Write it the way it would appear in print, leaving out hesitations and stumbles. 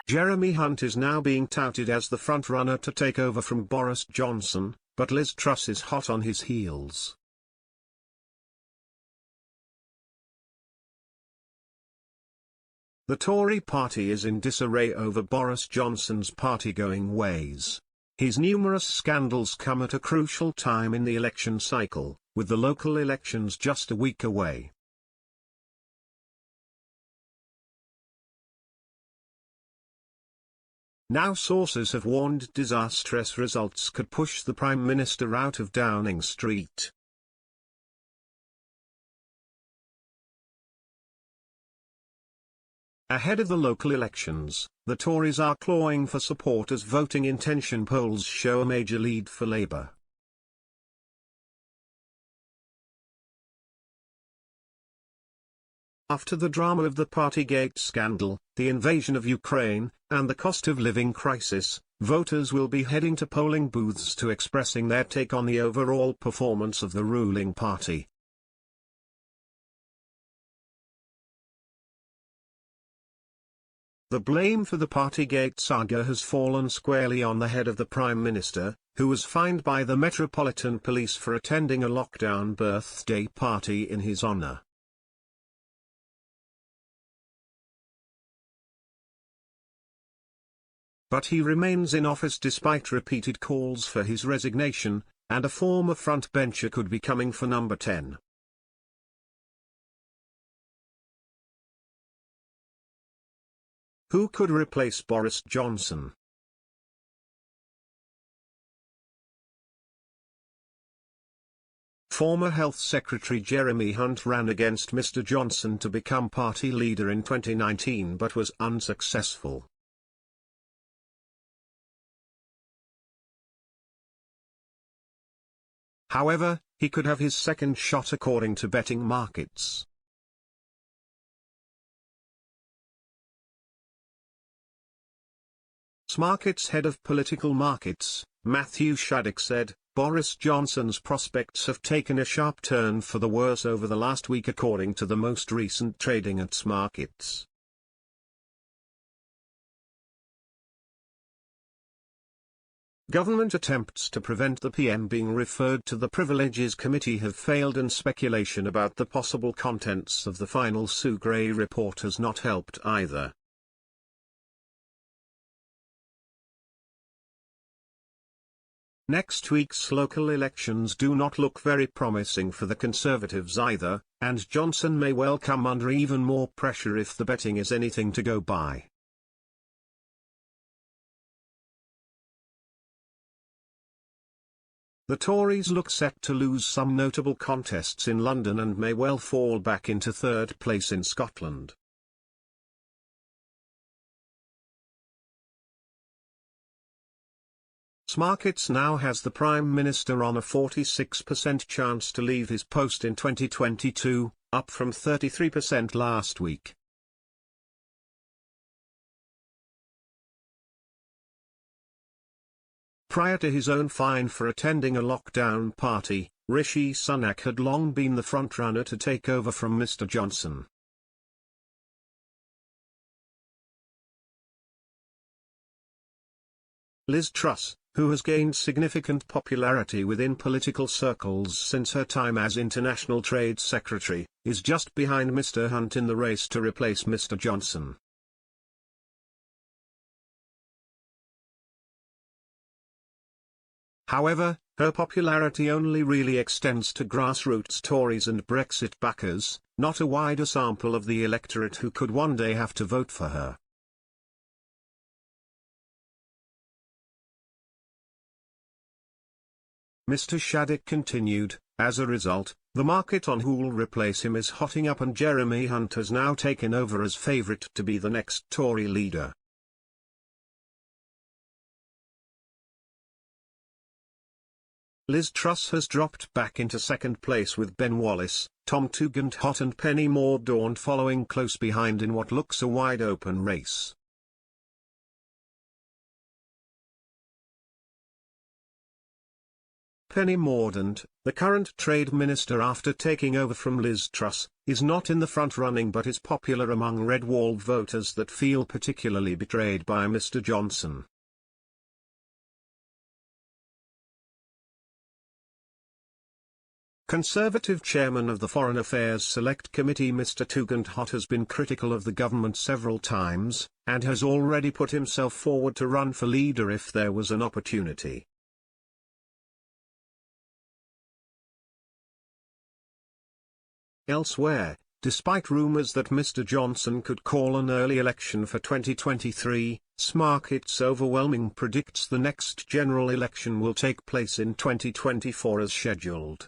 Jeremy Hunt is now being touted as the front-runner to take over from Boris Johnson, but Liz Truss is hot on his heels. The Tory party is in disarray over Boris Johnson's party-going ways. His numerous scandals come at a crucial time in the election cycle, with the local elections just a week away. Now sources have warned disastrous results could push the Prime Minister out of Downing Street. Ahead of the local elections, the Tories are clawing for support as voting intention polls show a major lead for Labour. After the drama of the Partygate scandal, the invasion of Ukraine, and the cost of living crisis, voters will be heading to polling booths to expressing their take on the overall performance of the ruling party. The blame for the Partygate saga has fallen squarely on the head of the Prime Minister, who was fined by the Metropolitan Police for attending a lockdown birthday party in his honour. But he remains in office despite repeated calls for his resignation, and a former frontbencher could be coming for number 10. Who could replace Boris Johnson? Former Health Secretary Jeremy Hunt ran against Mr. Johnson to become party leader in 2019 but was unsuccessful. However, he could have his second shot according to betting markets. Smarkets head of political markets, Matthew Shaddock said, Boris Johnson's prospects have taken a sharp turn for the worse over the last week according to the most recent trading at Smarkets. Government attempts to prevent the PM being referred to the Privileges Committee have failed, and speculation about the possible contents of the final Sue Gray report has not helped either. Next week's local elections do not look very promising for the Conservatives either, and Johnson may well come under even more pressure if the betting is anything to go by. The Tories look set to lose some notable contests in London and may well fall back into third place in Scotland. Smarkets now has the Prime Minister on a 46% chance to leave his post in 2022, up from 33% last week. Prior to his own fine for attending a lockdown party, Rishi Sunak had long been the frontrunner to take over from Mr. Johnson. Liz Truss, who has gained significant popularity within political circles since her time as International Trade Secretary, is just behind Mr. Hunt in the race to replace Mr. Johnson. However, her popularity only really extends to grassroots Tories and Brexit backers, not a wider sample of the electorate who could one day have to vote for her. Mr. Shaddock continued, as a result, the market on who'll replace him is hotting up, and Jeremy Hunt has now taken over as favourite to be the next Tory leader. Liz Truss has dropped back into second place with Ben Wallace, Tom Tugendhat and Penny Mordaunt following close behind in what looks a wide-open race. Penny Mordaunt, the current Trade Minister after taking over from Liz Truss, is not in the front running but is popular among Red Wall voters that feel particularly betrayed by Mr Johnson. Conservative chairman of the Foreign Affairs Select Committee Mr Tugendhat has been critical of the government several times, and has already put himself forward to run for leader if there was an opportunity. Elsewhere, despite rumours that Mr Johnson could call an early election for 2023, Smarket's Overwhelming predicts the next general election will take place in 2024 as scheduled.